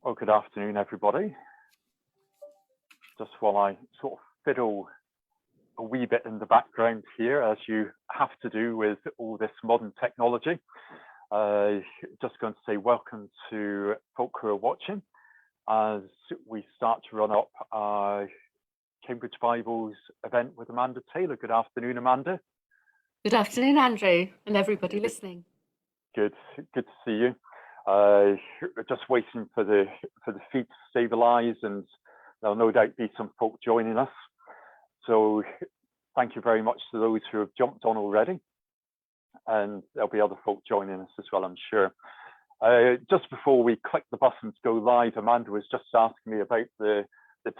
Well, good afternoon, everybody. Just while I sort of fiddle a wee bit in the background here, as you have to do with all this modern technology, just going to say welcome to folk who are watching as we start to run up our Cambridge Bibles event with Amanda Taylor. Good afternoon, Amanda. Good afternoon, Andrew, and everybody listening. Good to see you. Just waiting for the feed to stabilize, and there'll no doubt be some folk joining us. So thank you very much to those who have jumped on already, and there'll be other folk joining us as well, I'm sure. Just before we click the button to go live, Amanda was just asking me about the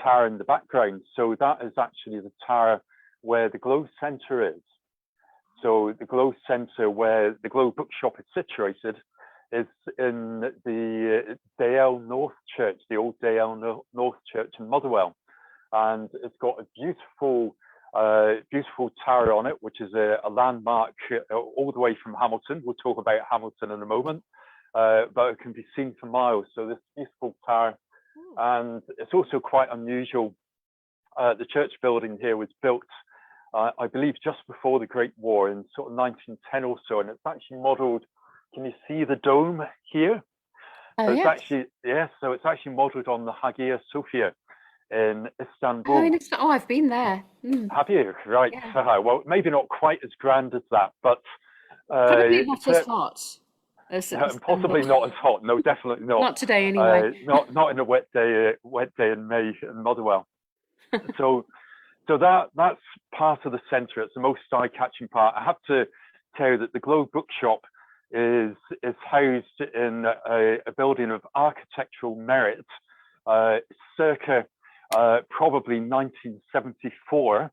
tower in the background. So that is actually the tower where the Glow Centre is. So the Glow Centre, where the Glow Bookshop is situated, is in the Dale North Church, the old Dale North Church in Motherwell. And it's got a beautiful tower on it, which is a landmark all the way from Hamilton. We'll talk about Hamilton in a moment, but it can be seen for miles. So this beautiful tower, and it's also quite unusual. The church building here was built, I believe, just before the Great War in sort of 1910 or so, and it's actually modelled. Can you see the dome here? Oh, so it's yes. actually, yes, so it's actually modelled on the Hagia Sophia in Istanbul. Oh, I've been there. Have you? Right. Yeah. Well, maybe not quite as grand as that, but probably not as hot. And possibly not as hot. No, definitely not. Not today, anyway. Not in a wet day in May in Motherwell. So that's part of the centre. It's the most eye-catching part. I have to tell you that the Glow Bookshop is housed in a building of architectural merit, circa probably 1974.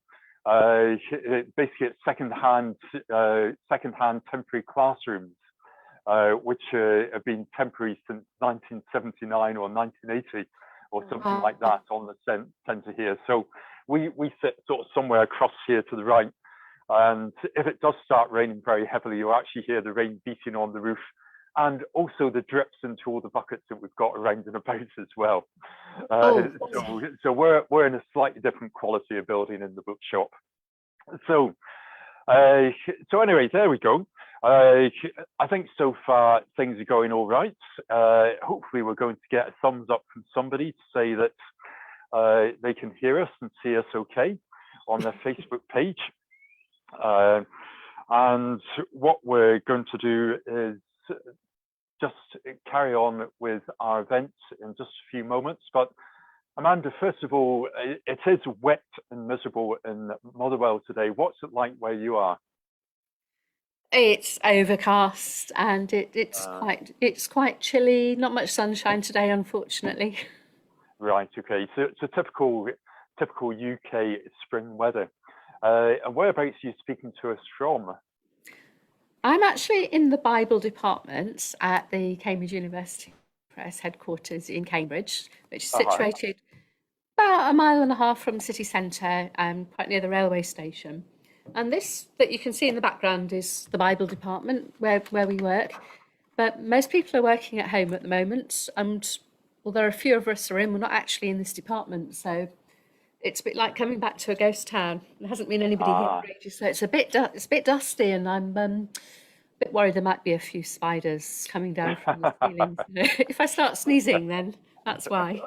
Basically, it's second-hand temporary classrooms, which have been temporary since 1979 or 1980 or something like that on the centre here. So we sit sort of somewhere across here to the right. And if it does start raining very heavily, you'll actually hear the rain beating on the roof, and also the drips into all the buckets that we've got around and about as well. So we're in a slightly different quality of building in the bookshop. So anyway, there we go. I think so far things are going all right. Hopefully we're going to get a thumbs up from somebody to say that they can hear us and see us okay on their Facebook page. And what we're going to do is just carry on with our events in just a few moments. But Amanda, first of all, it is wet and miserable in Motherwell today. What's it like where you are? It's overcast and it's quite chilly. Not much sunshine today, unfortunately. Right. Okay. So it's a typical UK spring weather. And whereabouts are you speaking to us from? I'm actually in the Bible department at the Cambridge University Press headquarters in Cambridge, which is situated about 1.5 miles from the city centre, quite near the railway station. And this that you can see in the background is the Bible department where we work. But most people are working at home at the moment, and although a few of us are in, we're not actually in this department. So it's a bit like coming back to a ghost town. There hasn't been anybody here for ages, so it's a bit dusty, and I'm a bit worried there might be a few spiders coming down from the ceiling. If I start sneezing, then that's why.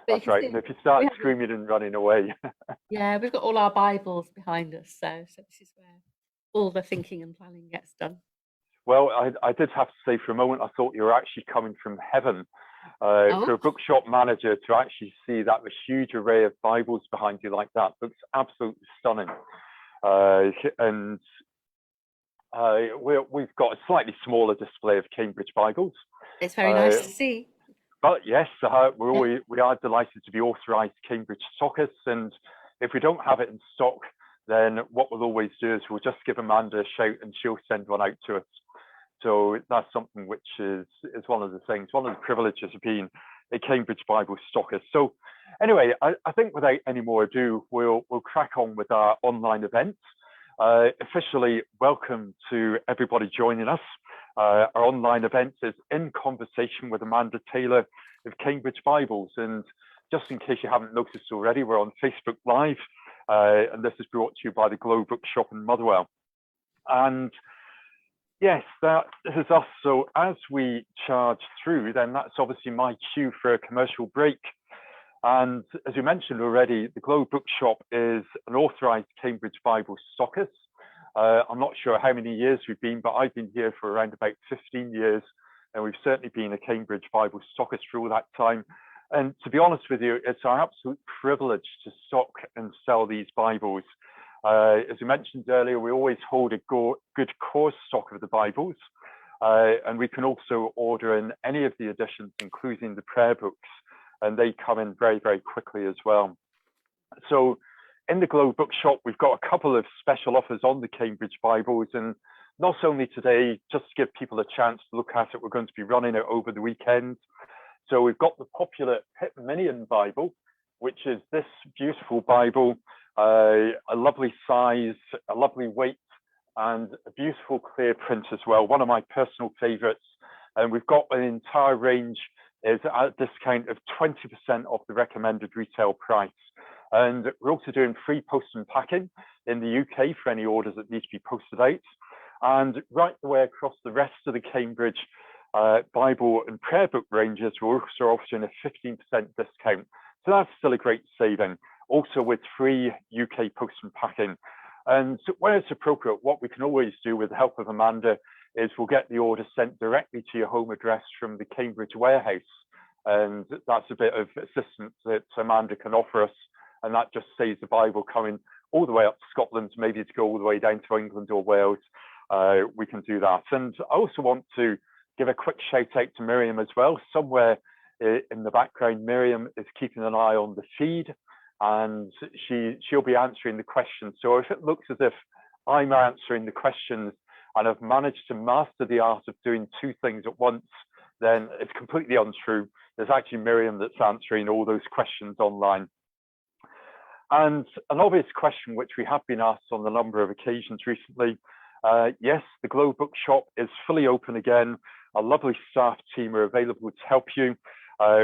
That's right. And if you start screaming and running away. Yeah, we've got all our Bibles behind us, so this is where all the thinking and planning gets done. Well, I did have to say for a moment, I thought you were actually coming from heaven. For a bookshop manager to actually see that huge array of Bibles behind you like that looks absolutely stunning. And we've got a slightly smaller display of Cambridge Bibles. It's very nice to see. But yes, we are delighted to be authorised Cambridge stockists, and if we don't have it in stock, then what we'll always do is we'll just give Amanda a shout and she'll send one out to us. So that's something which is one of the things, one of the privileges of being a Cambridge Bible stockist. So anyway, I think without any more ado, we'll crack on with our online event. Officially welcome to everybody joining us. Our online event is In Conversation with Amanda Taylor, of Cambridge Bibles. And just in case you haven't noticed already, we're on Facebook Live, and this is brought to you by the Glow Bookshop in Motherwell. And yes, that is us. So as we charge through, then that's obviously my cue for a commercial break. And as you mentioned already, the Glow Bookshop is an authorized Cambridge Bible stockist. I'm not sure how many years we've been, but I've been here for around about 15 years, and we've certainly been a Cambridge Bible stockist for all that time. And to be honest with you, it's our absolute privilege to stock and sell these Bibles. As you mentioned earlier, we always hold a good core stock of the Bibles, and we can also order in any of the editions, including the prayer books, and they come in very, very quickly as well. So in the Glow Bookshop, we've got a couple of special offers on the Cambridge Bibles, and not only today, just to give people a chance to look at it, we're going to be running it over the weekend. So we've got the popular Pip Minion Bible, which is this beautiful Bible, a lovely size, a lovely weight, and a beautiful clear print as well, one of my personal favorites. And we've got an entire range is at a discount of 20% off the recommended retail price. And we're also doing free post and packing in the UK for any orders that need to be posted out. And right the way across the rest of the Cambridge Bible and prayer book ranges, we're also offering a 15% discount. So that's still a great saving, also with free UK post and packing. And so where it's appropriate, what we can always do with the help of Amanda is we'll get the order sent directly to your home address from the Cambridge warehouse. And that's a bit of assistance that Amanda can offer us. And that just saves the Bible coming all the way up to Scotland, maybe to go all the way down to England or Wales. We can do that. And I also want to give a quick shout out to Miriam as well. Somewhere in the background, Miriam is keeping an eye on the feed, and she'll be answering the questions. So if it looks as if I'm answering the questions and I've managed to master the art of doing two things at once, then it's completely untrue. There's actually Miriam that's answering all those questions online. And an obvious question which we have been asked on a number of occasions recently, yes, the Glow Bookshop is fully open again. A lovely staff team are available to help you,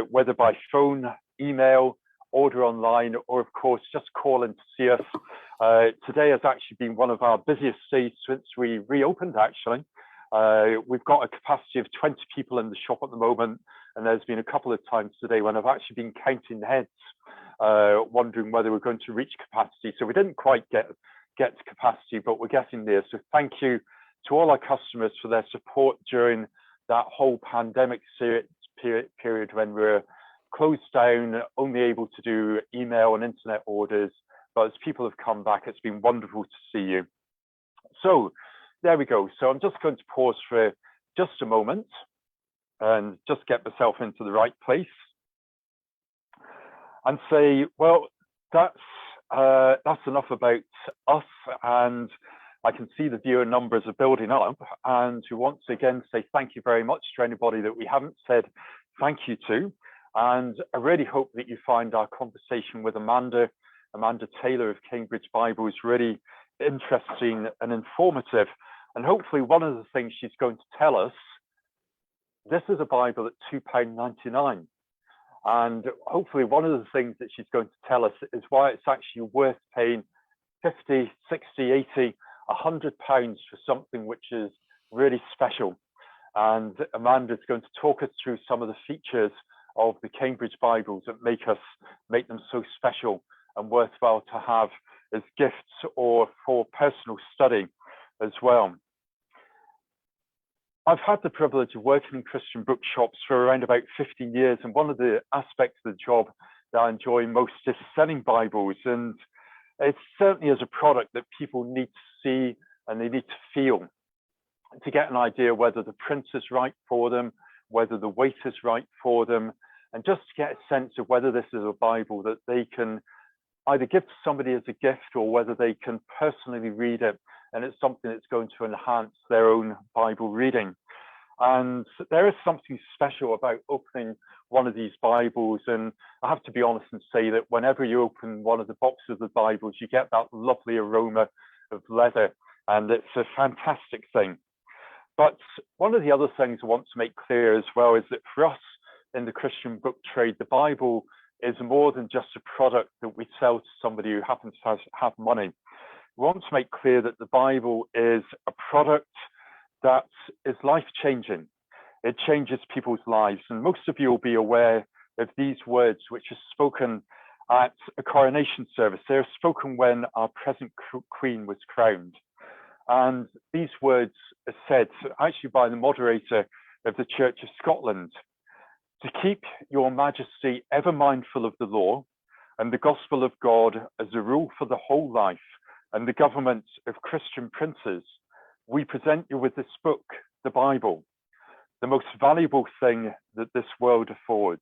whether by phone, email, order online, or of course, just call in to see us. Today has actually been one of our busiest days since we reopened, actually. We've got a capacity of 20 people in the shop at the moment, and there's been a couple of times today when I've actually been counting heads, wondering whether we're going to reach capacity. So we didn't quite get to capacity, but we're getting there. So thank you to all our customers for their support during that whole pandemic period when we're closed down, only able to do email and internet orders. But as people have come back, it's been wonderful to see you. So there we go. So I'm just going to pause for just a moment and just get myself into the right place and say, well, that's enough about us. And I can see the viewer numbers are building up, and to once again say thank you very much to anybody that we haven't said thank you to. And I really hope that you find our conversation with Amanda Taylor of Cambridge Bible is really interesting and informative. And hopefully one of the things she's going to tell us, this is a Bible at £2.99. And hopefully one of the things that she's going to tell us is why it's actually worth paying 50, 60, 80, £100 for something which is really special. And Amanda's going to talk us through some of the features of the Cambridge Bibles that make them so special and worthwhile to have as gifts or for personal study as well. I've had the privilege of working in Christian bookshops for around about 15 years, and one of the aspects of the job that I enjoy most is selling Bibles. And it certainly is a product that people need to see and they need to feel to get an idea whether the print is right for them, whether the weight is right for them, and just to get a sense of whether this is a Bible that they can either give to somebody as a gift or whether they can personally read it, and it's something that's going to enhance their own Bible reading. And there is something special about opening one of these Bibles, and I have to be honest and say that whenever you open one of the boxes of the Bibles, you get that lovely aroma of leather, and it's a fantastic thing. But one of the other things I want to make clear as well is that for us in the Christian book trade, the Bible is more than just a product that we sell to somebody who happens to have money. We want to make clear that the Bible is a product that is life-changing. It changes people's lives. And most of you will be aware of these words, which are spoken at a coronation service. They're spoken when our present Queen was crowned. And these words are said actually by the moderator of the Church of Scotland: to keep your majesty ever mindful of the law and the gospel of God as a rule for the whole life and the government of Christian princes, we present you with this book, the Bible, the most valuable thing that this world affords.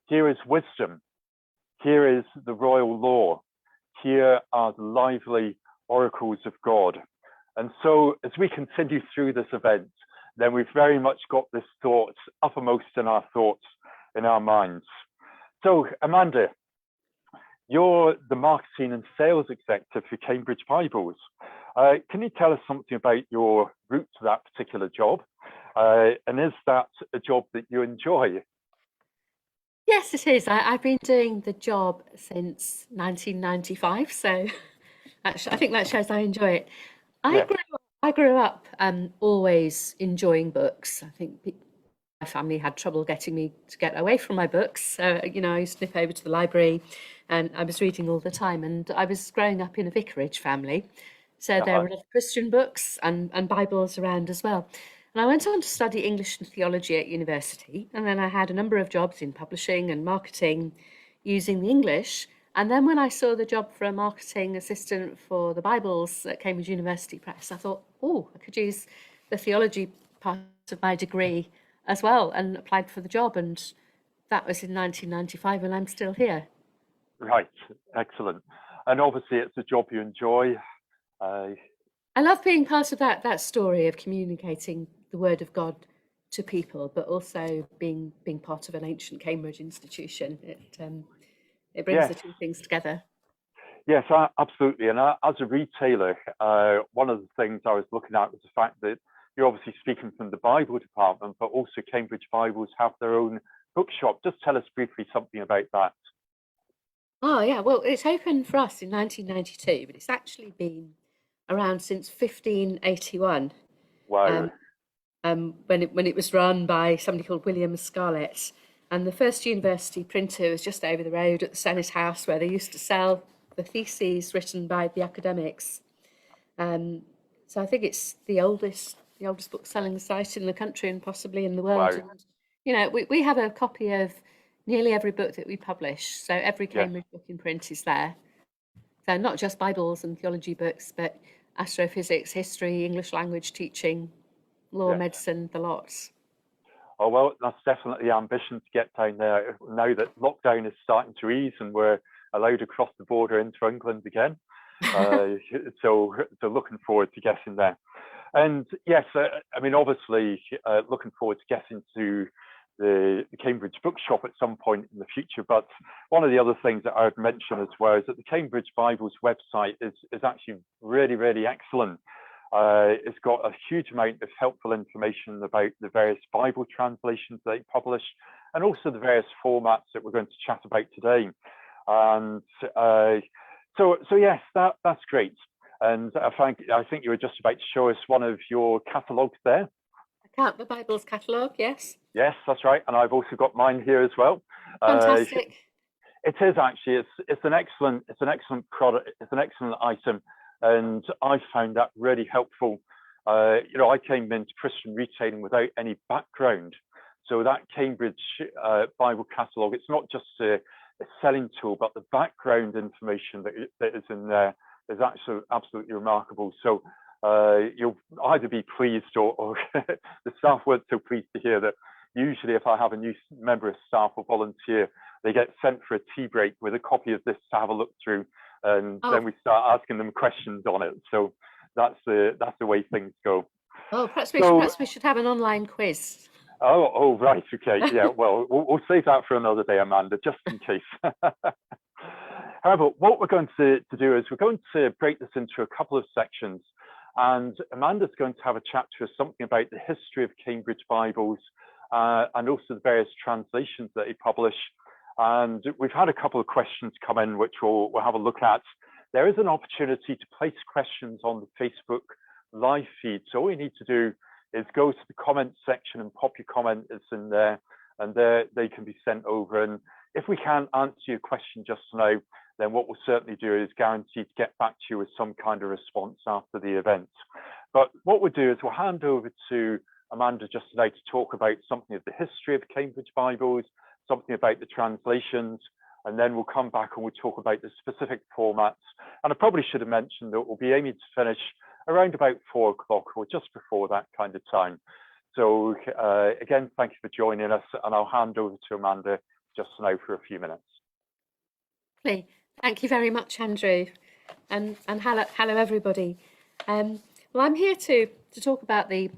Here is wisdom. Here is the royal law. Here are the lively oracles of God. And so as we continue through this event, then we've very much got this thought uppermost in our thoughts, in our minds. So Amanda, you're the marketing and sales executive for Cambridge Bibles. Can you tell us something about your route to that particular job? And is that a job that you enjoy? Yes, it is. I've been doing the job since 1995, so I think that shows I enjoy it. Yes. I grew up always enjoying books. I think my family had trouble getting me to get away from my books. So, you know, I used to nip over to the library and I was reading all the time. And I was growing up in a vicarage family. So there were a lot of Christian books and Bibles around as well. And I went on to study English and theology at university. And then I had a number of jobs in publishing and marketing using the English. And then when I saw the job for a marketing assistant for the Bibles at Cambridge University Press, I thought, oh, I could use the theology part of my degree as well, and applied for the job. And that was in 1995, and I'm still here. Right, excellent. And obviously it's a job you enjoy. I love being part of that story of communicating the word of God to people, but also being part of an ancient Cambridge institution. It brings the two things together. Yes, absolutely. And as a retailer, one of the things I was looking at was the fact that you're obviously speaking from the Bible department, but also Cambridge Bibles have their own bookshop. Just tell us briefly something about that. Oh, yeah. Well, it's opened for us in 1992, but it's actually been around since 1581. Wow. When it was run by somebody called William Scarlett. And the first university printer was just over the road at the Senate House, where they used to sell the theses written by the academics. So I think it's the oldest book-selling site in the country and possibly in the world. Wow. And, you know, we have a copy of nearly every book that we publish. So every Cambridge book in print is there. So not just Bibles and theology books, but astrophysics, history, English language teaching, law, medicine, the lots. Oh, well, that's definitely ambition to get down there now that lockdown is starting to ease and we're allowed to cross the border into England again. So looking forward to getting there. And yes, I mean, obviously looking forward to getting to the Cambridge Bookshop at some point in the future. But one of the other things that I would mention as well is that the Cambridge Bible's website is actually really, really excellent. It's got a huge amount of helpful information about the various Bible translations they publish and also the various formats that we're going to chat about today. And so yes, that's great. And I think you were just about to show us one of your catalogues there. The Bible's catalogue, yes. Yes, that's right. And I've also got mine here as well. Fantastic. It is actually. It's an excellent product. It's an excellent item, and I found that really helpful. You know, I came into Christian retailing without any background, so that Cambridge Bible catalogue. It's not just a selling tool, but the background information that is in there is actually absolutely remarkable. So you'll either be pleased or the staff weren't so pleased to hear that. Usually if I have a new member of staff or volunteer, they get sent for a tea break with a copy of this to have a look through, and then we start asking them questions on it. So that's the way things go. Oh, perhaps we should have an online quiz. Oh, right, okay, yeah. Well, we'll save that for another day, Amanda, just in case. However, what we're going to do is we're going to break this into a couple of sections, and Amanda's going to have a chat to us something about the history of Cambridge Bibles and also the various translations that he published. And we've had a couple of questions come in, which we'll have a look at. There is an opportunity to place questions on the Facebook live feed. So all you need to do is go to the comments section and pop your comment. It's in there, and there they can be sent over. And if we can't answer your question just now, then what we'll certainly do is guarantee to get back to you with some kind of response after the event. But what we'll do is we'll hand over to Amanda just now to talk about something of the history of the Cambridge Bibles, something about the translations, and then we'll come back and we'll talk about the specific formats. And I probably should have mentioned that we'll be aiming to finish around about 4 o'clock or just before that kind of time. So again, thank you for joining us, and I'll hand over to Amanda just now for a few minutes. Thank you very much, Andrew, and hello everybody. Well, I'm here to talk about the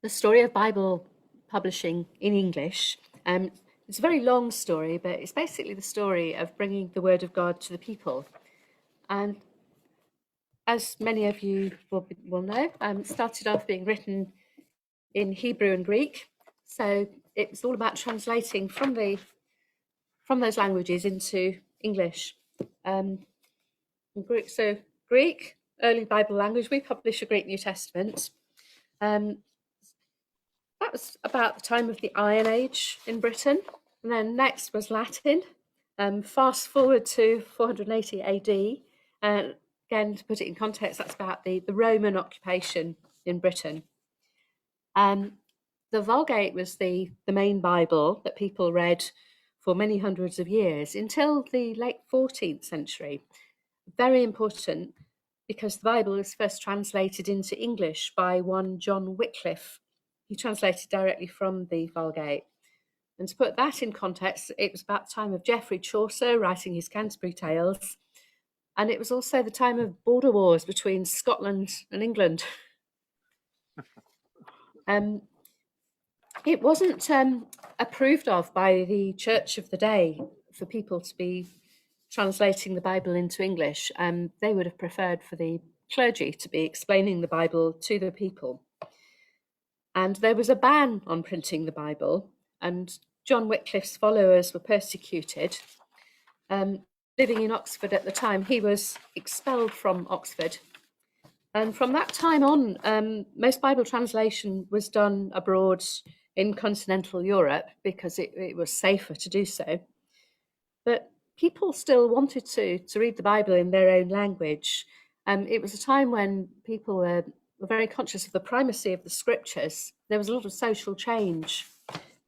story of Bible publishing in English. It's a very long story, but it's basically the story of bringing the word of God to the people. And as many of you will know, it started off being written in Hebrew and Greek. So it was all about translating from those languages into English. Greek, so Greek, early Bible language. We publish a Greek New Testament. That was about the time of the Iron Age in Britain. And then next was Latin. Fast forward to 480 AD. Again, to put it in context, that's about the Roman occupation in Britain. The Vulgate was the main Bible that people read for many hundreds of years until the late 14th century. Very important because the Bible was first translated into English by one John Wycliffe. He translated directly from the Vulgate. And to put that in context, it was about the time of Geoffrey Chaucer writing his Canterbury Tales. And it was also the time of border wars between Scotland and England. It wasn't approved of by the church of the day for people to be translating the Bible into English. They would have preferred for the clergy to be explaining the Bible to the people. And there was a ban on printing the Bible, and John Wycliffe's followers were persecuted. Living in Oxford at the time, he was expelled from Oxford. And from that time on, most Bible translation was done abroad in continental Europe because it was safer to do so. But people still wanted to read the Bible in their own language. It was a time when people were very conscious of the primacy of the scriptures. There was a lot of social change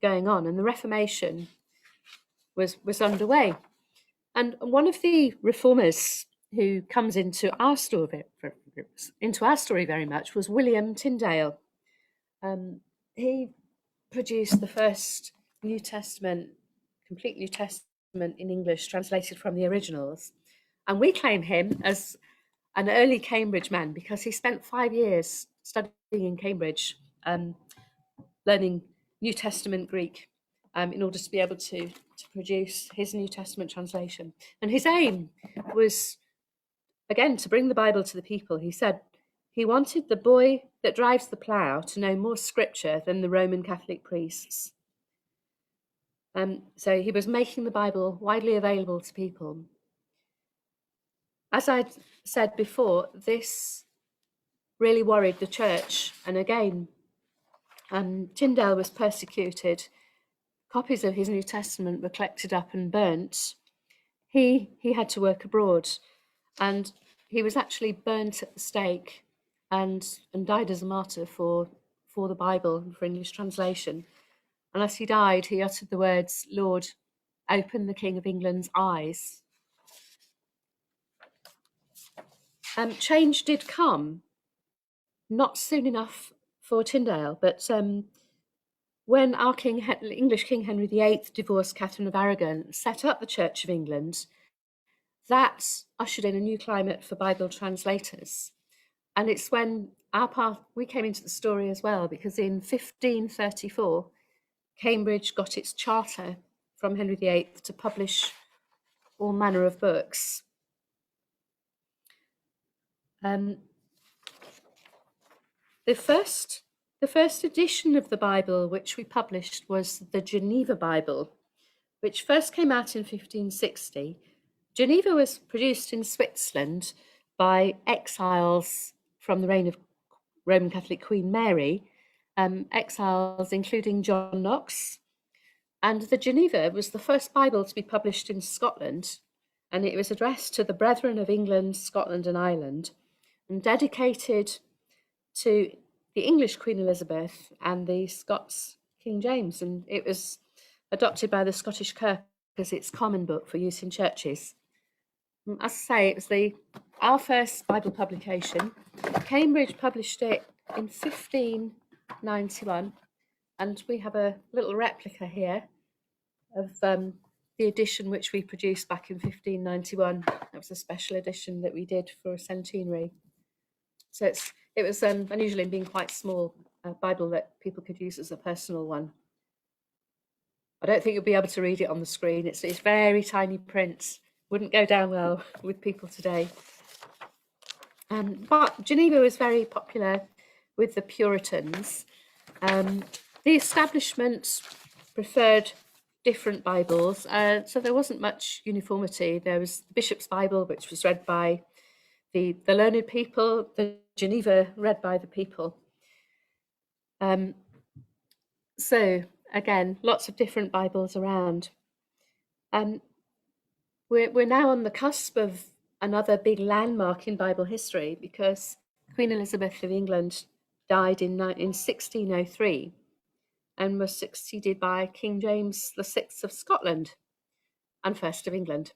going on, and the Reformation was underway. And one of the reformers who comes into our story very much was William Tyndale. He produced the first New Testament, complete New Testament in English, translated from the originals. And we claim him as an early Cambridge man because he spent 5 years studying in Cambridge, learning New Testament Greek in order to be able to produce his New Testament translation. And his aim was, again, to bring the Bible to the people. He said he wanted the boy that drives the plough to know more scripture than the Roman Catholic priests. So he was making the Bible widely available to people. As I said before, this really worried the church. And again, Tyndale was persecuted. Copies of his New Testament were collected up and burnt. He had to work abroad, and he was actually burnt at the stake and died as a martyr for the Bible and for English translation. And as he died, he uttered the words, "Lord, open the King of England's eyes." Change did come, not soon enough for Tyndale, but when our English King Henry VIII divorced Catherine of Aragon, set up the Church of England, that ushered in a new climate for Bible translators. And it's when we came into the story as well, because in 1534, Cambridge got its charter from Henry VIII to publish all manner of books. The first The first edition of the Bible which we published was the Geneva Bible, which first came out in 1560. Geneva was produced in Switzerland by exiles from the reign of Roman Catholic Queen Mary, exiles including John Knox. And the Geneva was the first Bible to be published in Scotland, and it was addressed to the Brethren of England, Scotland and Ireland, and dedicated to the English Queen Elizabeth and the Scots King James, and it was adopted by the Scottish Kirk as its common book for use in churches. As I say, it was our first Bible publication. Cambridge published it in 1591, and we have a little replica here of the edition which we produced back in 1591. That was a special edition that we did for a centenary. So it was unusual in being quite small, a Bible that people could use as a personal one. I don't think you'll be able to read it on the screen. It's very tiny print. Wouldn't go down well with people today. But Geneva was very popular with the Puritans. The establishment preferred different Bibles, so there wasn't much uniformity. There was the Bishop's Bible, which was read by the learned people, the Geneva read by the people. So again, lots of different Bibles around. We're now on the cusp of another big landmark in Bible history, because Queen Elizabeth of England died in 1603 and was succeeded by King James VI of Scotland and first of England.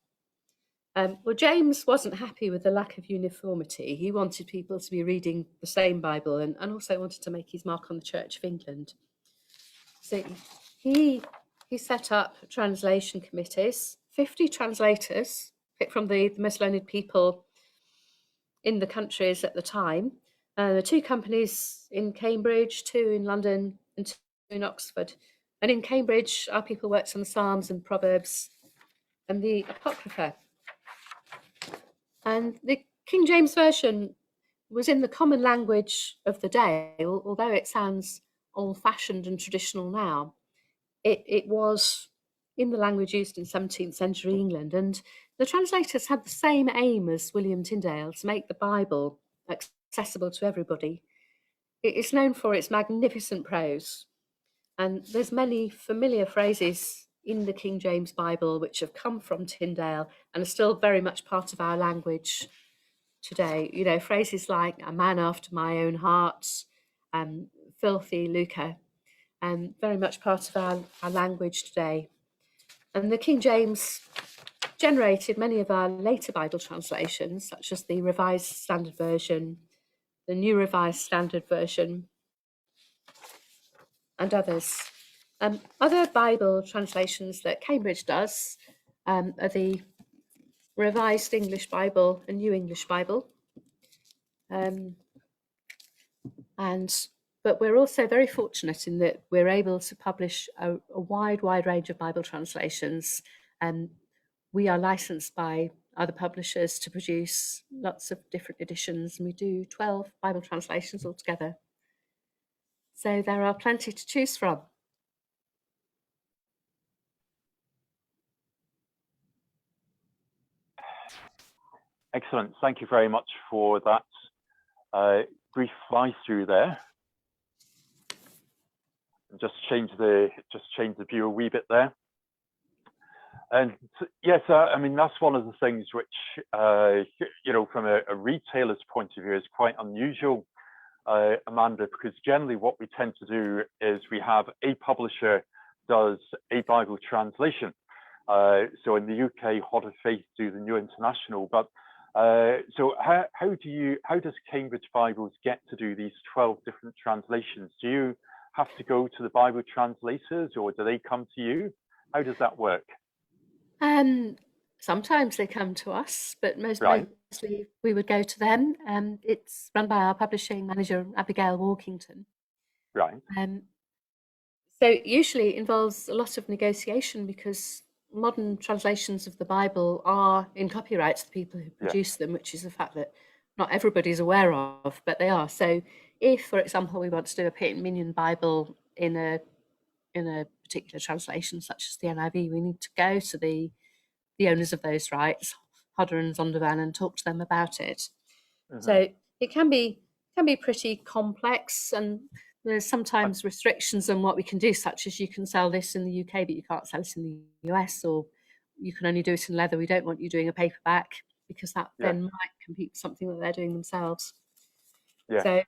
Well, James wasn't happy with the lack of uniformity. He wanted people to be reading the same Bible, and also wanted to make his mark on the Church of England. So he set up translation committees, 50 translators picked from the most learned people in the countries at the time. There were 2 companies in Cambridge, 2 in London and 2 in Oxford. And in Cambridge, our people worked on the Psalms and Proverbs and the Apocrypha. And the King James Version was in the common language of the day, although it sounds old-fashioned and traditional now. It was in the language used in 17th century England, and the translators had the same aim as William Tyndale, to make the Bible accessible to everybody. It is known for its magnificent prose, and there's many familiar phrases in the King James Bible which have come from Tyndale and are still very much part of our language today. You know, phrases like "a man after my own heart," "filthy lucre," very much part of our language today. And the King James generated many of our later Bible translations, such as the Revised Standard Version, the New Revised Standard Version, and others. Other Bible translations that Cambridge does are the Revised English Bible and New English Bible. But we're also very fortunate in that we're able to publish a wide range of Bible translations. We are licensed by other publishers to produce lots of different editions, and we do 12 Bible translations altogether. So there are plenty to choose from. Excellent. Thank you very much for that brief fly through there. Just change the view a wee bit there. And yes, I mean, that's one of the things which, you know, from a retailer's point of view is quite unusual, Amanda, because generally what we tend to do is we have a publisher does a Bible translation. So in the UK, Hod of Faith do the New International, but so how does Cambridge Bibles get to do these 12 different translations? Do you have to go to the Bible translators, or do they come to you? How does that work? Sometimes they come to us, but mostly we would go to them. It's run by our publishing manager, Abigail Walkington. Right. So usually it involves a lot of negotiation, because modern translations of the Bible are in copyright to the people who produce them, which is a fact that not everybody's aware of, but they are. So if, for example, we want to do a Pip Minion Bible in a particular translation, such as the NIV, we need to go to the owners of those rights, Hodder and Zondervan, and talk to them about it. So it can be pretty complex, and there's sometimes restrictions on what we can do, such as you can sell this in the UK, but you can't sell it in the US, or you can only do it in leather. We don't want you doing a paperback, because that then might compete with something that they're doing themselves. So,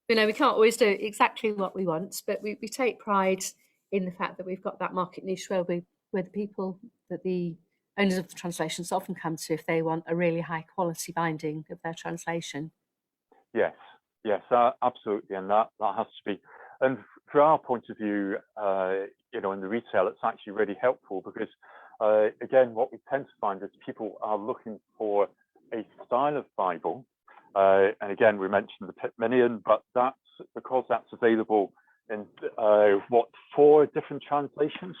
we can't always do exactly what we want, but we take pride in the fact that we've got that market niche where the people that the owners of the translations often come to if they want a really high quality binding of their translation. Yes, absolutely, and that has to be. And from our point of view, in the retail, it's actually really helpful because, again, what we tend to find is people are looking for a style of Bible. And again, we mentioned the Pip Minion, but that's because that's available in 5 different translations.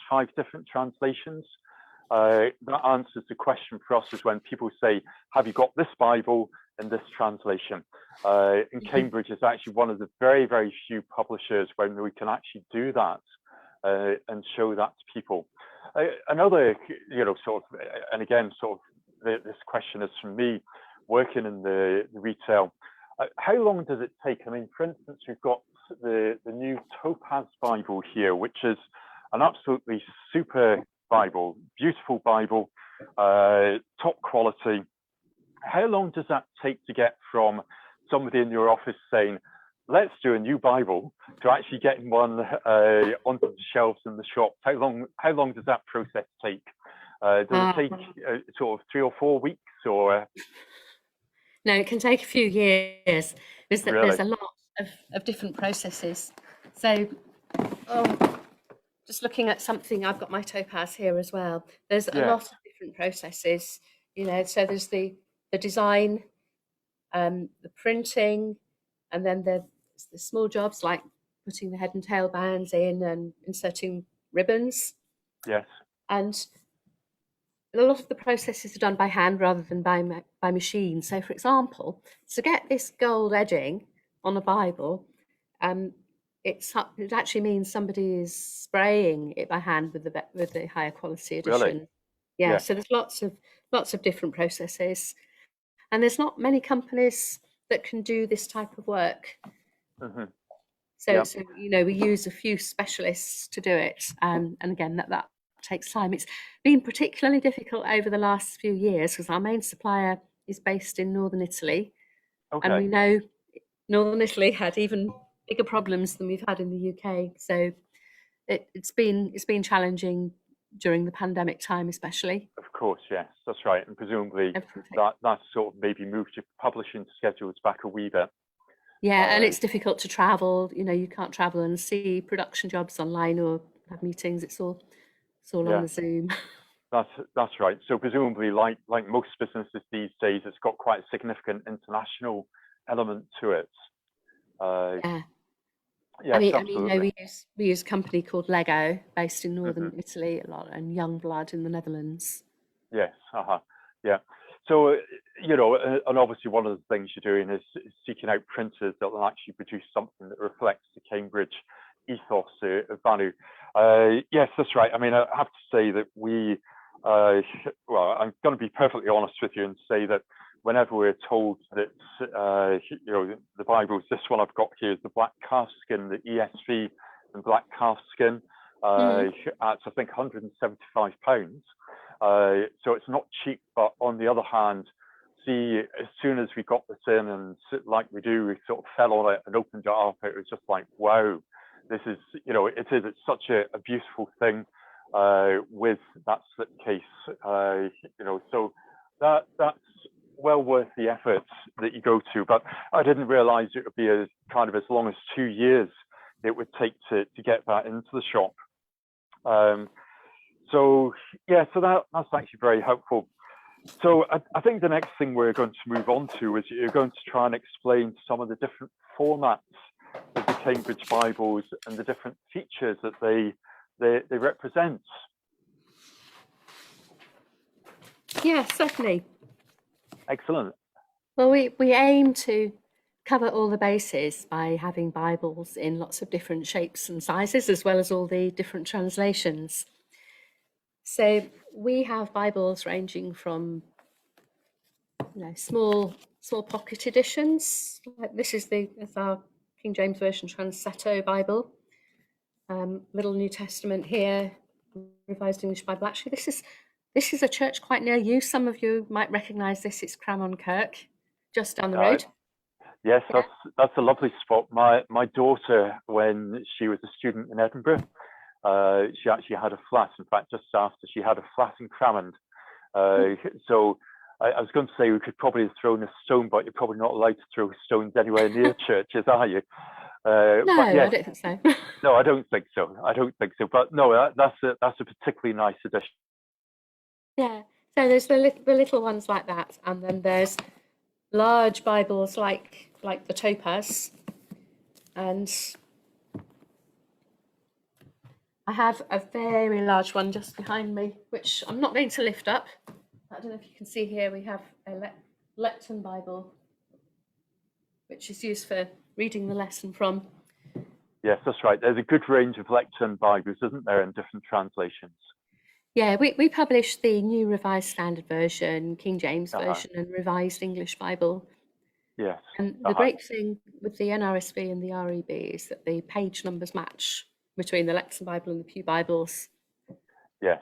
That answers the question for us is when people say, have you got this Bible in this translation? In Cambridge is actually one of the very, very few publishers when we can actually do that and show that to people. Another, and again, this question is from me working in the retail. How long does it take? I mean, for instance, we've got the new Topaz Bible here, which is an absolutely super Bible, beautiful Bible, top quality. How long does that take to get from somebody in your office saying, let's do a new Bible, to actually getting one onto the shelves in the shop? How long does that process take? Does it take sort of 3 or 4 weeks, or? No, it can take a few years. There's a lot of different processes. So, just looking at something, I've got my Topaz here as well. There's a lot of different processes, so there's the design, the printing, and then the small jobs like putting the head and tail bands in and inserting ribbons. Yes. And a lot of the processes are done by hand rather than by machine. So, for example, to get this gold edging on a Bible, it actually means somebody is spraying it by hand with the higher quality edition. Really? Yeah. So there's lots of different processes, and there's not many companies that can do this type of work. So we use a few specialists to do it, and again that takes time. It's been particularly difficult over the last few years because our main supplier is based in northern Italy, and we know northern Italy had even bigger problems than we've had in the UK. So it's been challenging during the pandemic time, especially. Of course, yes, that's right, and presumably that sort of maybe moved your publishing schedules back a wee bit. Yeah, and it's difficult to travel. You can't travel and see production jobs online or have meetings. It's all on the Zoom. That's right. So presumably, like most businesses these days, it's got quite a significant international element to it. Yes, absolutely. We use a company called Lego, based in northern Italy a lot, and Youngblood in the Netherlands. Yes, yeah. So, and obviously one of the things you're doing is seeking out printers that will actually produce something that reflects the Cambridge ethos of Banu. Yes, that's right. I mean, I have to say that I'm going to be perfectly honest with you and say that whenever we're told that, the Bible's, this one I've got here is the black calfskin, the ESV and black calfskin, at I think £175. So it's not cheap, but on the other hand, as soon as we got this in, and like we do, we sort of fell on it and opened it up. It was just like, wow, this is, it's such a beautiful thing with that slipcase, so that's well worth the effort that you go to. But I didn't realize it would be as long as 2 years it would take to get that into the shop. So that's actually very helpful. So I think the next thing we're going to move on to is you're going to try and explain some of the different formats of the Cambridge Bibles and the different features that they represent. Yeah, certainly. Excellent. Well, we aim to cover all the bases by having Bibles in lots of different shapes and sizes, as well as all the different translations. So we have Bibles ranging from small pocket editions. Like this is our King James Version Transetto Bible. Little New Testament here, Revised English Bible. Actually, this is a church quite near you. Some of you might recognise this. It's Cramon Kirk, just down the road. Yes, yeah. That's a lovely spot. My daughter, when she was a student in Edinburgh, she actually had a flat. In fact, just after she had a flat in Cramond. So I was going to say we could probably have thrown a stone, but you're probably not allowed to throw stones anywhere near churches, are you? No, but yes, I don't think so. No, I don't think so. But no, that's a particularly nice addition. Yeah. So there's the little ones like that, and then there's large Bibles like the Topaz, and I have a very large one just behind me, which I'm not going to lift up. I don't know if you can see here. We have a Lecton Bible, which is used for reading the lesson from. Yes, that's right. There's a good range of Lecton Bibles, isn't there, in different translations? Yeah, we published the New Revised Standard Version, King James Version, and Revised English Bible. Yes. And the great thing with the NRSV and the REB is that the page numbers match between the Lecton Bible and the Pew Bibles. Yes.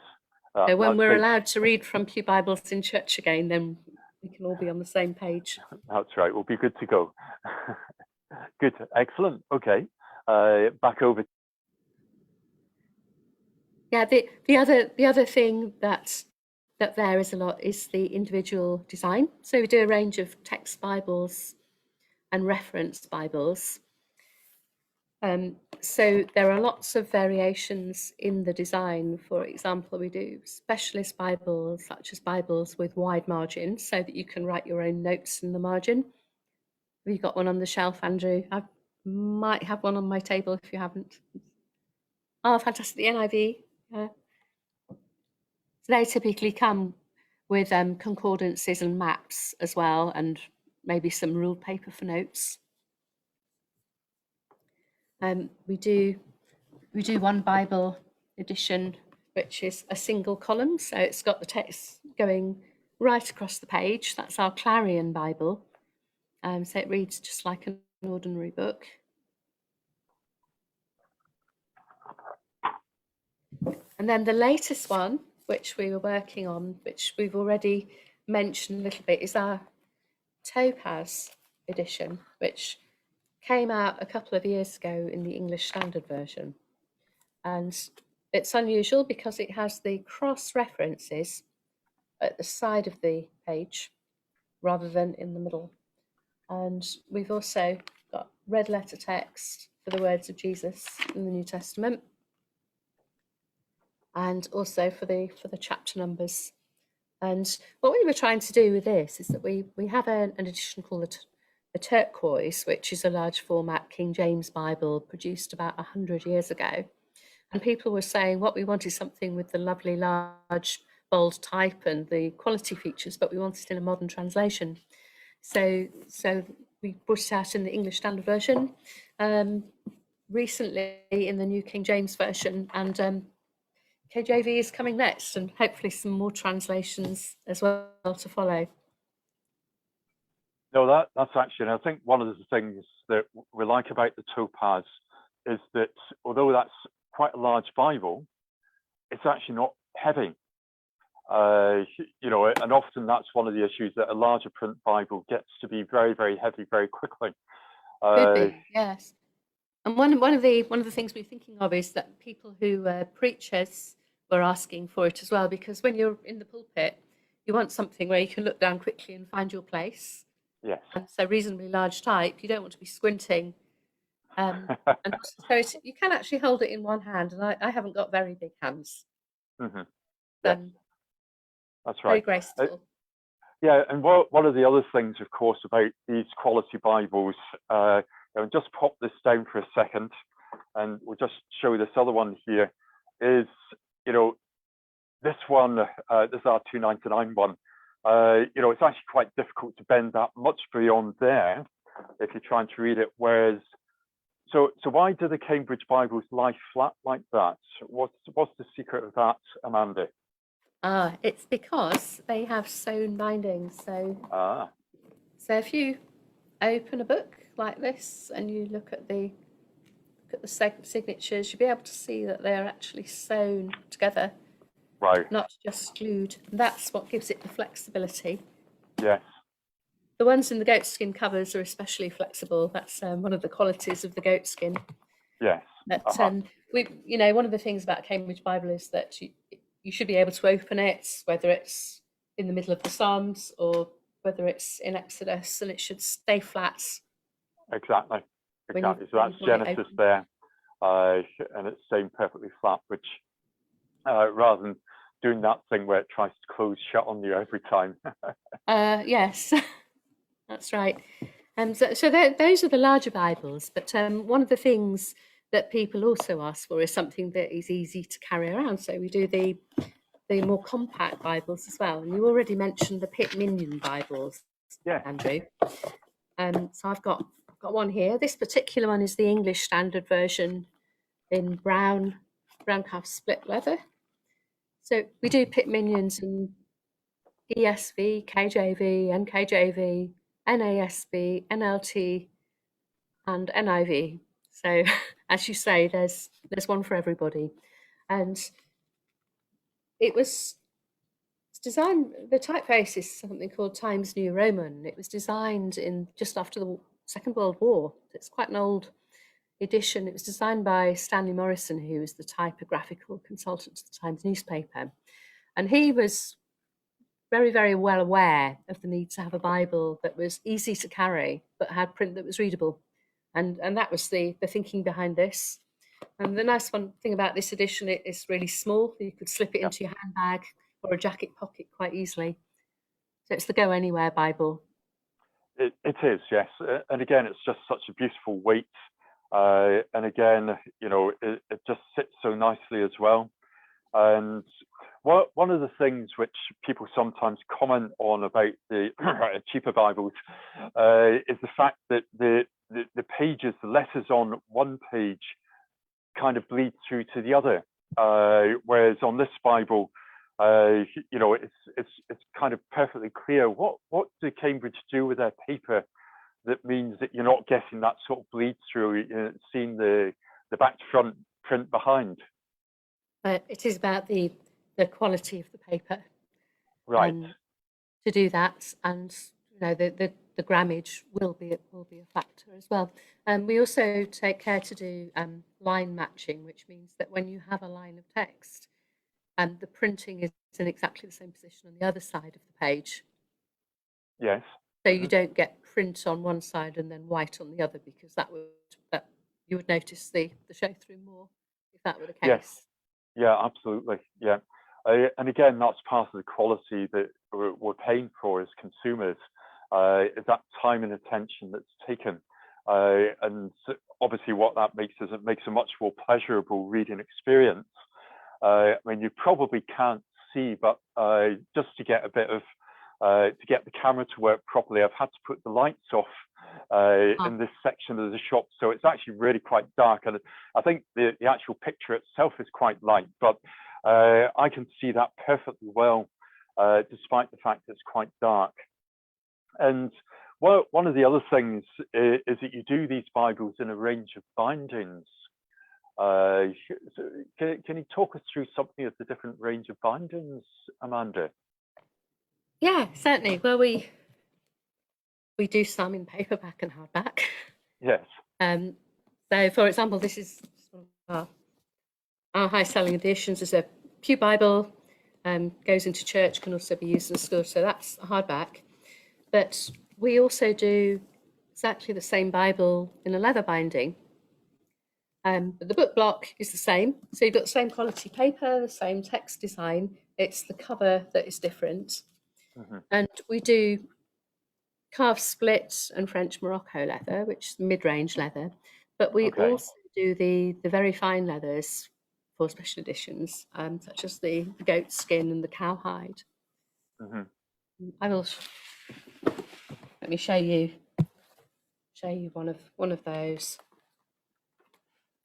So when we're allowed to read from Pew Bibles in church again, then we can all be on the same page. That's right. We'll be good to go. Good. Excellent. Okay. Back over. Yeah, the other thing that varies a lot is the individual design. So we do a range of text Bibles and reference Bibles. So there are lots of variations in the design. For example, we do specialist Bibles, such as Bibles with wide margins, so that you can write your own notes in the margin. Have you got one on the shelf, Andrew? I might have one on my table if you haven't. Oh, fantastic, the NIV. Yeah. So they typically come with concordances and maps as well, and maybe some ruled paper for notes. We do one Bible edition, which is a single column, so it's got the text going right across the page. That's our Clarion Bible. So it reads just like an ordinary book. And then the latest one, which we were working on, which we've already mentioned a little bit, is our Topaz edition, which came out a couple of years ago in the English Standard Version. And it's unusual because it has the cross references at the side of the page rather than in the middle. And we've also got red letter text for the words of Jesus in the New Testament, and also for the chapter numbers. And what we were trying to do with this is that we have an edition called the Turquoise, which is a large format King James Bible produced about 100 years ago. And people were saying what we want is something with the lovely large bold type and the quality features, but we want it in a modern translation. So we put it out in the English Standard Version, recently in the New King James Version, and KJV is coming next, and hopefully some more translations as well to follow. No, that's actually, and I think one of the things that we like about the Topaz is that although that's quite a large Bible, it's actually not heavy. And often that's one of the issues, that a larger print Bible gets to be very, very heavy very quickly. Could be, yes. And one of the things we're thinking of is that people who preachers were asking for it as well, because when you're in the pulpit, you want something where you can look down quickly and find your place. Yes. And so reasonably large type, you don't want to be squinting. And so you can actually hold it in one hand, and I haven't got very big hands. Mm-hmm. Yes. That's right. Very graceful. Yeah, and one of the other things, of course, about these quality Bibles, just pop this down for a second, and we'll just show this other one here, is, this one, this is our 299 one, it's actually quite difficult to bend that much beyond there. if you're trying to read it. Whereas, so why do the Cambridge Bibles lie flat like that? What's the secret of that, Amanda? It's because they have sewn bindings. So if you open a book like this and you look at the signatures, you'll be able to see that they're actually sewn together, Right. not just glued. That's what gives it the flexibility. Yes. The ones in the goatskin covers are especially flexible. That's one of the qualities of the goatskin. Yes. But one of the things about Cambridge Bible is that you should be able to open it, whether it's in the middle of the Psalms or whether it's in Exodus, and it should stay flat. Exactly. So that's Genesis there, and it's staying perfectly flat, which rather than doing that thing where it tries to close shut on you every time. Yes, that's right. So those are the larger Bibles, but one of the things that people also ask for is something that is easy to carry around. So we do the more compact Bibles as well. And you already mentioned the Pip Minion Bibles, Andrew. So I've got one here. This particular one is the English Standard Version in brown calf split leather. So we do Pip Minions in ESV, KJV, NKJV, NASB, NLT, and NIV. So as you say, there's one for everybody. And it was designed, the typeface is something called Times New Roman. It was designed in just after the Second World War. It's quite an old edition. It was designed by Stanley Morrison, who was the typographical consultant to the Times newspaper. And he was very, very well aware of the need to have a Bible that was easy to carry, but had print that was readable. And that was the thinking behind this. And the nice one thing about this edition, it is really small. You could slip it into your handbag or a jacket pocket quite easily. So it's the go anywhere Bible. It is, yes. And again, it's just such a beautiful weight. And again, it just sits so nicely as well. And one of the things which people sometimes comment on about the cheaper Bibles is the fact that the pages, the letters on one page kind of bleed through to the other. Whereas on this Bible, it's kind of perfectly clear what do Cambridge do with their paper that means that you're not getting that sort of bleed through, seeing the back to front print behind. It is about the quality of the paper, right? To do that, and the grammage will be a factor as well. We also take care to do line matching, which means that when you have a line of text, the printing is in exactly the same position on the other side of the page. Yes. So you don't get print on one side and then white on the other, because that you would notice the show through more if that were the case. Yes. Yeah, absolutely. Yeah. And again, that's part of the quality that we're paying for as consumers, is that time and attention that's taken. And obviously what that makes is it makes a much more pleasurable reading experience. I mean, you probably can't see, but just to get a bit of, to get the camera to work properly, I've had to put the lights off in this section of the shop. So it's actually really quite dark. And I think the actual picture itself is quite light, but I can see that perfectly well, despite the fact it's quite dark. And one of the other things is that you do these Bibles in a range of bindings. Can you talk us through something of the different range of bindings, Amanda? Yeah, certainly. Well, we do some in paperback and hardback. Yes. So, for example, this is one of our high-selling editions. Is a Pew Bible, goes into church, can also be used in school. So that's a hardback. But we also do exactly the same Bible in a leather binding. But the book block is the same. So you've got the same quality paper, the same text design. It's the cover that is different. Mm-hmm. And we do calf split and French Morocco leather, which is mid-range leather. But we also do the very fine leathers for special editions, such as the goat skin and the cowhide. Mm-hmm. Let me show you show you one of those.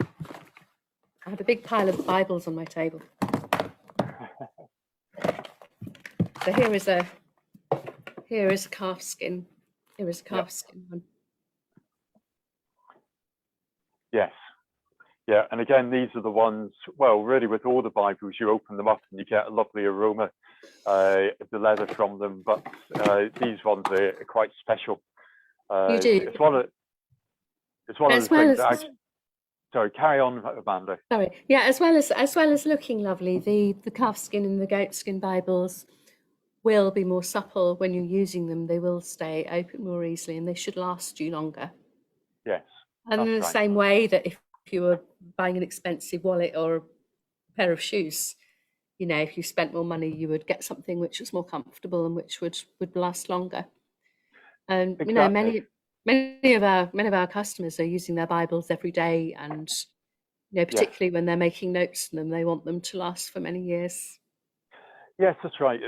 I have a big pile of Bibles on my table. So here is a calf skin. Here is a calf skin one. Yes. Yeah, and again, these are the ones, well, really with all the Bibles, you open them up and you get a lovely aroma of the leather from them, but these ones are quite special. You do. It's one of the things. Sorry, carry on, Amanda. Sorry. Yeah, as well as looking lovely, the calf skin and the goat skin Bibles will be more supple when you're using them. They will stay open more easily, and they should last you longer. Yes. And in the same way that if you were buying an expensive wallet or a pair of shoes, you know, if you spent more money, you would get something which was more comfortable and which would last longer. And exactly. You know, many of our customers are using their Bibles every day, and you know, particularly when they're making notes in them, they want them to last for many years. Yes, that's right.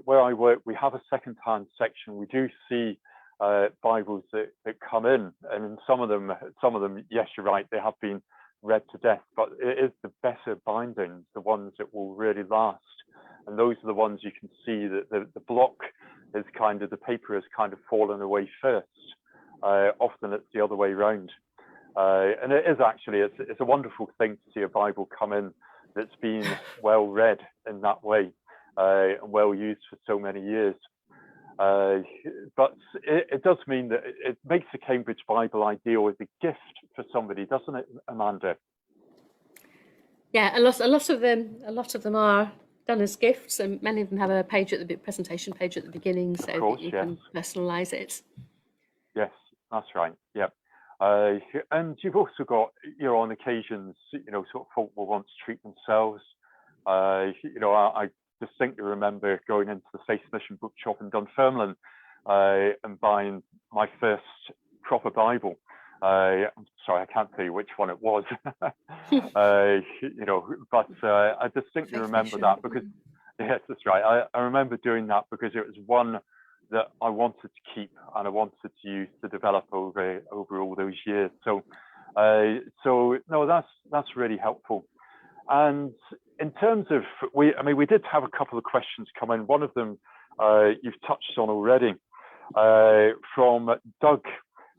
Where I work, we have a second-hand section. We do see Bibles that come in, and in some of them, yes, you're right, they have been read to death, but it is the better bindings, the ones that will really last. And those are the ones you can see that the block is the paper has kind of fallen away first. Often it's the other way around. And it is actually, it's a wonderful thing to see a Bible come in that's been well read in that way and well used for so many years. But it does mean that it makes the Cambridge Bible ideal as a gift for somebody, doesn't it, Amanda? Yeah, a lot of them are done as gifts, and many of them have a presentation page at the beginning, so that you can personalise it. Yes, that's right. Yeah. And you've also got, on occasions, sort of folk will want to treat themselves. I distinctly remember going into the Faith Mission Bookshop in Dunfermline and buying my first proper Bible. I'm sorry, I can't tell you which one it was. But I distinctly remember that because, yes, that's right. I remember doing that because it was one that I wanted to keep and I wanted to use to develop over all those years. So no, that's really helpful. And in terms of, we did have a couple of questions come in. One of them you've touched on already from Doug,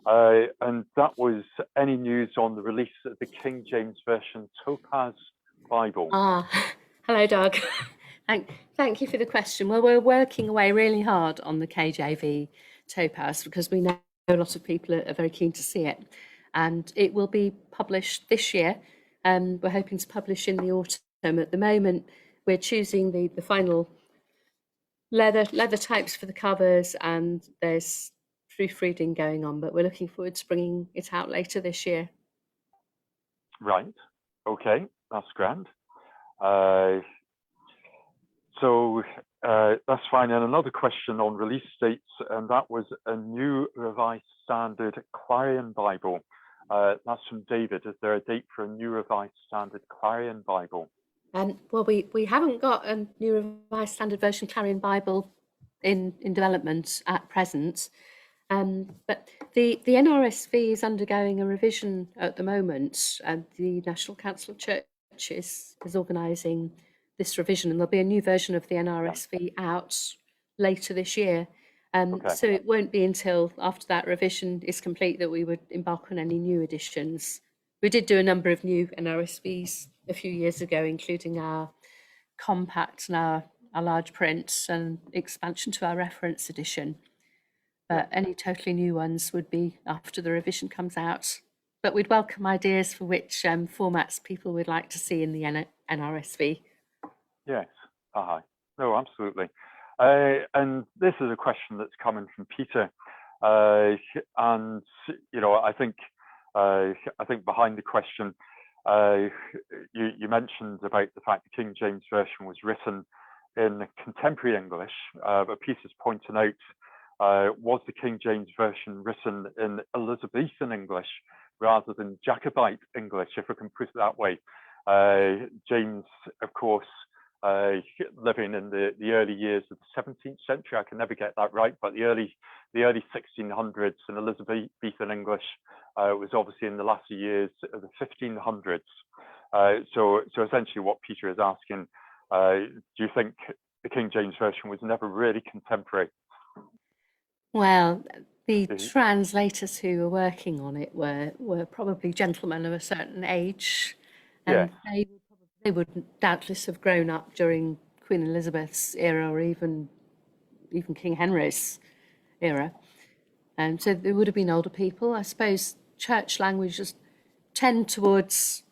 and that was any news on the release of the King James Version Topaz Bible? Hello, Doug. Thank you for the question. Well, we're working away really hard on the KJV Topaz because we know a lot of people are very keen to see it, and it will be published this year. We're hoping to publish in the autumn. At the moment, we're choosing the final leather types for the covers, and there's proofreading going on, but we're looking forward to bringing it out later this year. Right. Okay, that's grand. So that's fine. And another question on release dates, and that was a New Revised Standard Clarion Bible. That's from David. Is there a date for a New Revised Standard Clarion Bible? Well, we haven't got a New Revised Standard Version Clarion Bible in development at present, but the NRSV is undergoing a revision at the moment, and the National Council of Churches is organising this revision, and there'll be a new version of the NRSV out later this year. So it won't be until after that revision is complete that we would embark on any new editions. We did do a number of new NRSVs a few years ago, including our compact and our large prints and expansion to our reference edition. But any totally new ones would be after the revision comes out. But we'd welcome ideas for which formats people would like to see in the NRSV. Yes. No, absolutely. And this is a question that's coming from Peter. And, I think behind the question, you mentioned about the fact the King James Version was written in contemporary English, but Peter's pointing out, was the King James Version written in Elizabethan English rather than Jacobite English, if I can put it that way? James, of course, living in the early years of the 17th century. I can never get that right, but the early 1600s in Elizabethan English was obviously in the latter years of the 1500s. So essentially what Peter is asking, do you think the King James Version was never really contemporary? Well, the translators who were working on it were probably gentlemen of a certain age, and they would doubtless have grown up during Queen Elizabeth's era, or even King Henry's era. And so there would have been older people. I suppose church languages tend towards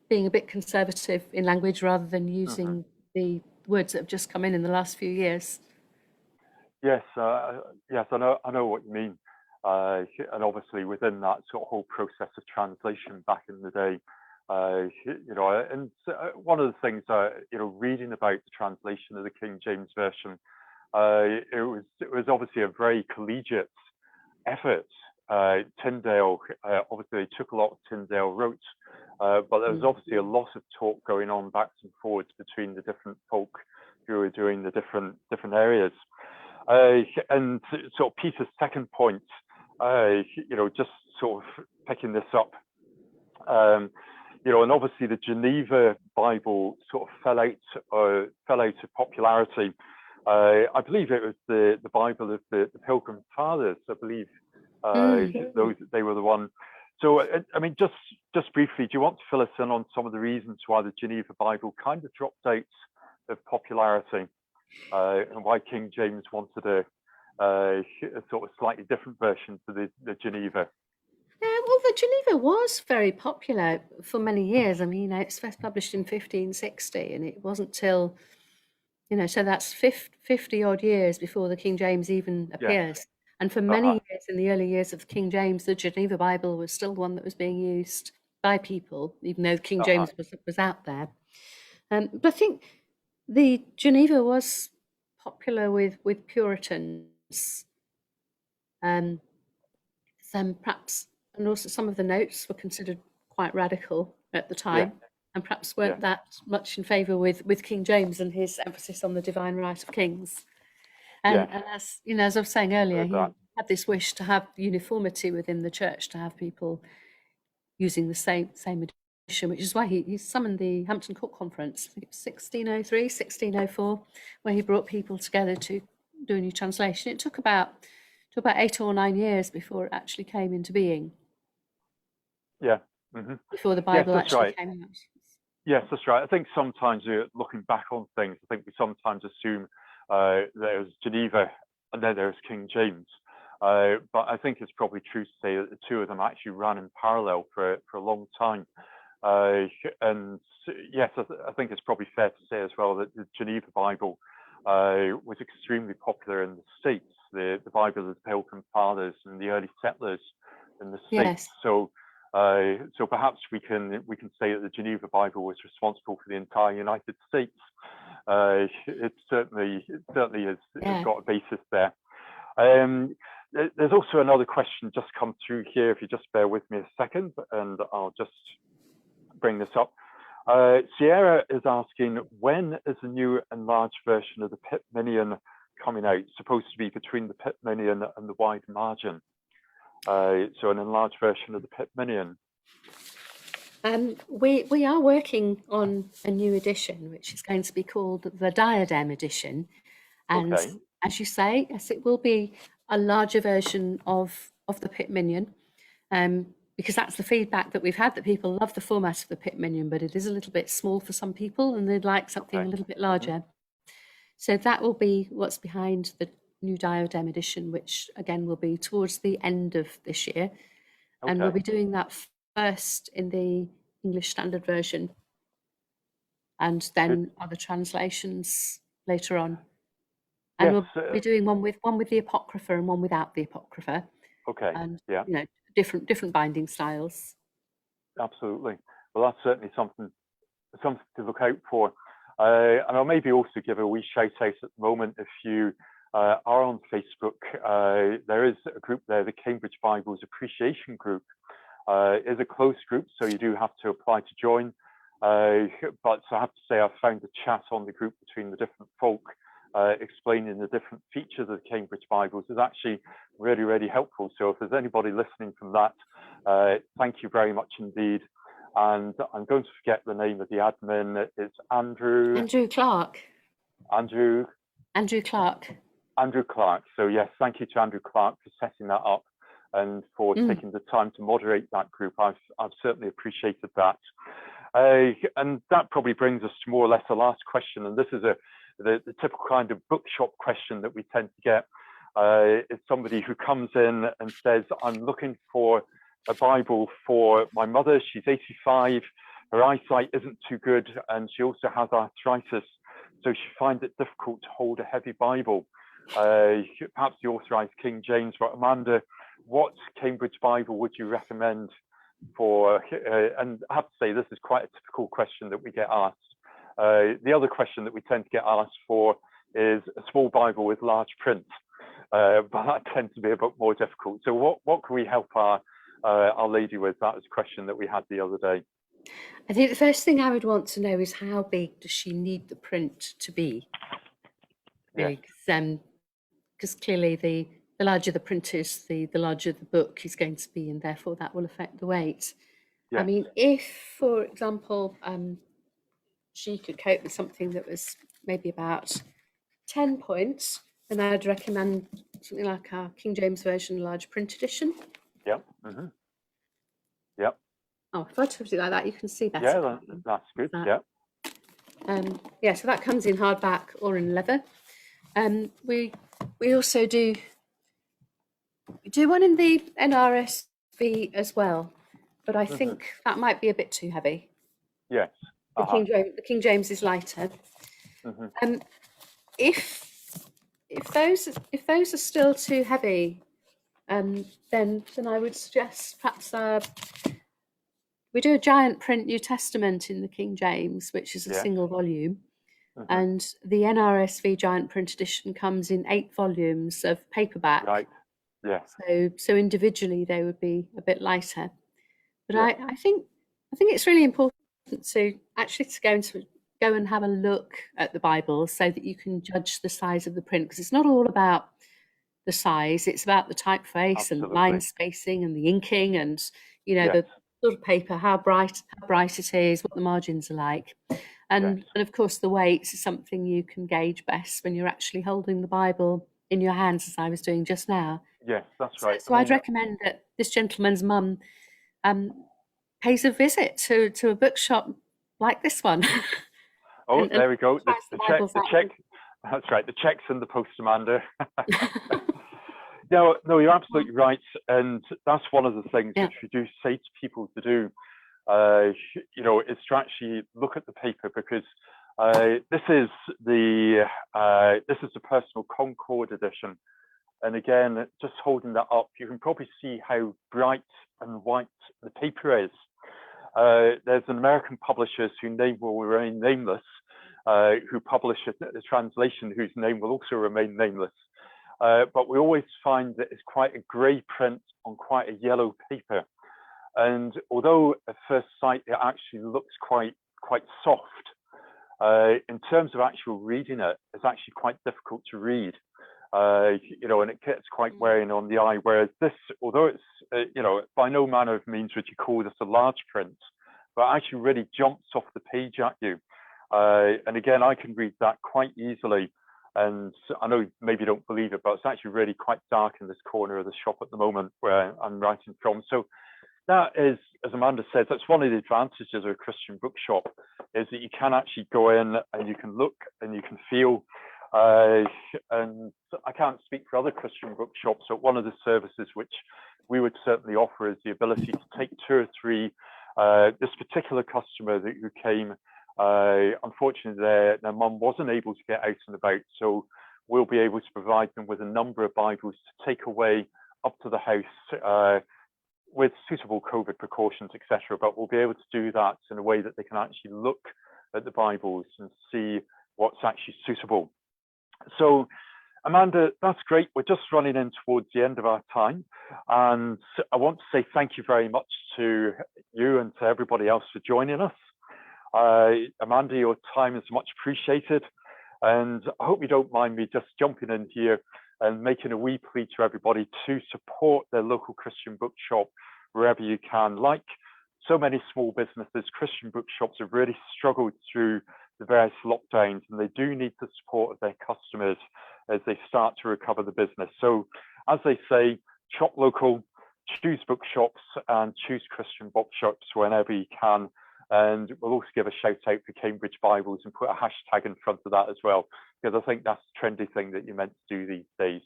being a bit conservative in language rather than using the words that have just come in the last few years. Yes, yes, I know what you mean. And obviously within that sort of whole process of translation back in the day, and one of the things, reading about the translation of the King James Version, it was obviously a very collegiate effort. Tyndale, obviously they took a lot of Tyndale wrote, but there was obviously a lot of talk going on backs and forwards between the different folk who were doing the different areas. And sort of Peter's second point, just sort of picking this up, and obviously the Geneva Bible sort of fell out of popularity. I believe it was the Bible of the Pilgrim Fathers. I believe they were the one. So I mean, just briefly, do you want to fill us in on some of the reasons why the Geneva Bible kind of dropped out of popularity? And why King James wanted a sort of slightly different version to the Geneva? Well, the Geneva was very popular for many years. I mean, it's first published in 1560, and it wasn't till, so that's 50 odd years before the King James even appears. Yeah. And for many years, in the early years of King James, the Geneva Bible was still one that was being used by people, even though King James was out there. But I think the Geneva was popular with Puritans, perhaps, and also some of the notes were considered quite radical at the time, and perhaps weren't that much in favour with King James and his emphasis on the divine right of kings. And as I was saying earlier, he had this wish to have uniformity within the church, to have people using the same edition, which is why he summoned the Hampton Court Conference, I think it was 1603, 1604, where he brought people together to do a new translation. It took about 8 or 9 years before it actually came into being. Yeah. Before the Bible actually came out. Yes, that's right. I think sometimes looking back on things, I think we sometimes assume there's Geneva and then there's King James. But I think it's probably true to say that the two of them actually ran in parallel for a long time. And yes, I think it's probably fair to say as well that the Geneva Bible was extremely popular in the States. The Bible of the Pilgrim Fathers and the early settlers in the States. So perhaps we can say that the Geneva Bible was responsible for the entire United States. It certainly has got a basis there. There's also another question just come through here. If you just bear with me a second, and I'll just bring this up. Sierra is asking, when is the new enlarged version of the Pip Minion coming out? It's supposed to be between the Pip Minion and the wide margin. So an enlarged version of the Pip Minion. We are working on a new edition, which is going to be called the Diadem Edition. And as you say, yes, it will be a larger version of the Pip Minion, because that's the feedback that we've had, that people love the format of the Pip Minion, but it is a little bit small for some people and they'd like something a little bit larger. So that will be what's behind the new Diadem Edition, which again will be towards the end of this year. And we'll be doing that first in the English Standard Version and then other translations later on. And we'll be doing one with the Apocrypha and one without the Apocrypha. And different binding styles. Absolutely. Well, that's certainly something to look out for. And I'll maybe also give a wee shout out at the moment. If you are on Facebook, there is a group there, the Cambridge Bibles Appreciation Group. Is a closed group, so you do have to apply to join. But I have to say, I've found the chat on the group between the different folk explaining the different features of the Cambridge Bibles is actually really, really helpful. So if there's anybody listening from that, thank you very much indeed. And I'm going to forget the name of the admin. It's Andrew. Andrew Clark. Andrew Clark. Andrew Clark. So yes, thank you to Andrew Clark for setting that up and for taking the time to moderate that group. I've certainly appreciated that. And that probably brings us to more or less the last question. And this is the typical kind of bookshop question that we tend to get. It's somebody who comes in and says, I'm looking for a Bible for my mother. She's 85. Her eyesight isn't too good, and she also has arthritis. So she finds it difficult to hold a heavy Bible. Perhaps the authorized King James, but Amanda, what Cambridge Bible would you recommend for, and I have to say, this is quite a typical question that we get asked. The other question that we tend to get asked for is a small Bible with large print, but that tends to be a bit more difficult. So what can we help our lady with? That was a question that we had the other day. I think the first thing I would want to know is how big does she need the print to be? Because clearly the larger the print is, the larger the book is going to be, and therefore that will affect the weight. Yes. I mean, if, for example, she could cope with something that was maybe about 10 points, then I'd recommend something like our King James Version large print edition. Yep. Mm-hmm. Yep. Oh, if I put it like that, you can see better. Yeah, that's good. Yeah. Yeah, so that comes in hardback or in leather. We also do one in the NRSV as well, but I think that might be a bit too heavy. Yes. The King James is lighter. If those are still too heavy, then I would suggest perhaps we do a giant print New Testament in the King James, which is a single volume, and the NRSV giant print edition comes in 8 volumes of paperback. Right. Yeah. So individually they would be a bit lighter, but I think it's really important to actually go and have a look at the Bible so that you can judge the size of the print, because it's not all about the size, it's about the typeface and line spacing and the inking and the sort of paper, how bright it is, what the margins are like, and of course the weight is something you can gauge best when you're actually holding the Bible in your hands, as I was doing just now. Yes, that's right. So I'd recommend that this gentleman's mum pays a visit to a bookshop like this one. Oh, there we go. The check. That's right. The check's in the post, Amanda. No, you're absolutely right, and that's one of the things which we do say to people to do. Is to actually look at the paper, because this is the Personal Concord edition, and again, just holding that up, you can probably see how bright and white the paper is. There's an American publisher whose name will remain nameless, who publish a translation whose name will also remain nameless. But we always find that it's quite a grey print on quite a yellow paper. And although at first sight it actually looks quite soft, in terms of actual reading it, it's actually quite difficult to read. And it gets quite wearing on the eye. Whereas this, although it's by no manner of means would you call this a large print, but actually really jumps off the page at you. And again, I can read that quite easily. And I know maybe you don't believe it, but it's actually really quite dark in this corner of the shop at the moment where I'm writing from. So that is, as Amanda says, that's one of the advantages of a Christian bookshop, is that you can actually go in and you can look and you can feel. And I can't speak for other Christian bookshops, but one of the services which we would certainly offer is the ability to take 2 or 3. This particular customer who came, unfortunately their mum wasn't able to get out and about, so we'll be able to provide them with a number of Bibles to take away up to the house with suitable COVID precautions, etc. But we'll be able to do that in a way that they can actually look at the Bibles and see what's actually suitable. So Amanda, that's great. We're just running in towards the end of our time, and I want to say thank you very much to you and to everybody else for joining us. Amanda, your time is much appreciated. And I hope you don't mind me just jumping in here and making a wee plea to everybody to support their local Christian bookshop wherever you can. Like so many small businesses, Christian bookshops have really struggled through the various lockdowns, and they do need the support of their customers as they start to recover the business. So as they say, shop local, choose bookshops, and choose Christian bookshops whenever you can. And we'll also give a shout out for Cambridge Bibles and put a hashtag in front of that as well, because I think that's the trendy thing that you're meant to do these days.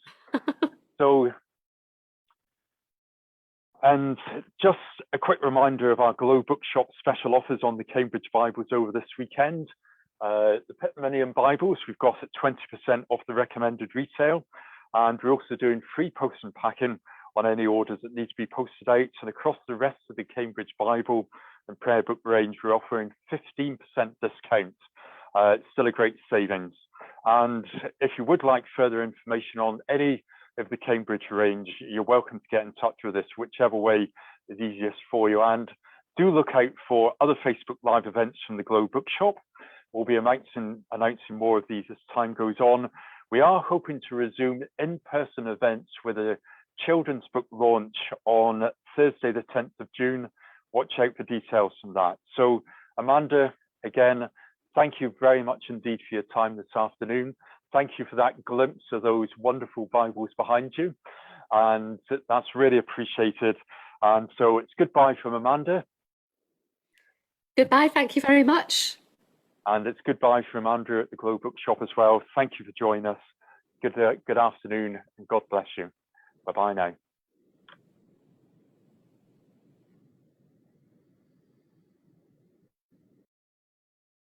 So, and just a quick reminder of our Glow Bookshop special offers on the Cambridge Bibles over this weekend. The Pip Minion Bibles, we've got at 20% off the recommended retail. And we're also doing free post and packing on any orders that need to be posted out. And across the rest of the Cambridge Bible and prayer book range, we're offering 15% discount. It's still a great savings. And if you would like further information on any of the Cambridge range, you're welcome to get in touch with us, whichever way is easiest for you. And do look out for other Facebook Live events from the Glow Bookshop. We'll be announcing more of these as time goes on. We are hoping to resume in-person events with a children's book launch on Thursday, the 10th of June. Watch out for details from that. So, Amanda, again, thank you very much indeed for your time this afternoon. Thank you for that glimpse of those wonderful Bibles behind you. And that's really appreciated. And so it's goodbye from Amanda. Goodbye, thank you very much. And it's goodbye from Andrew at the Glow Bookshop as well. Thank you for joining us. Good afternoon, and God bless you. Bye-bye now.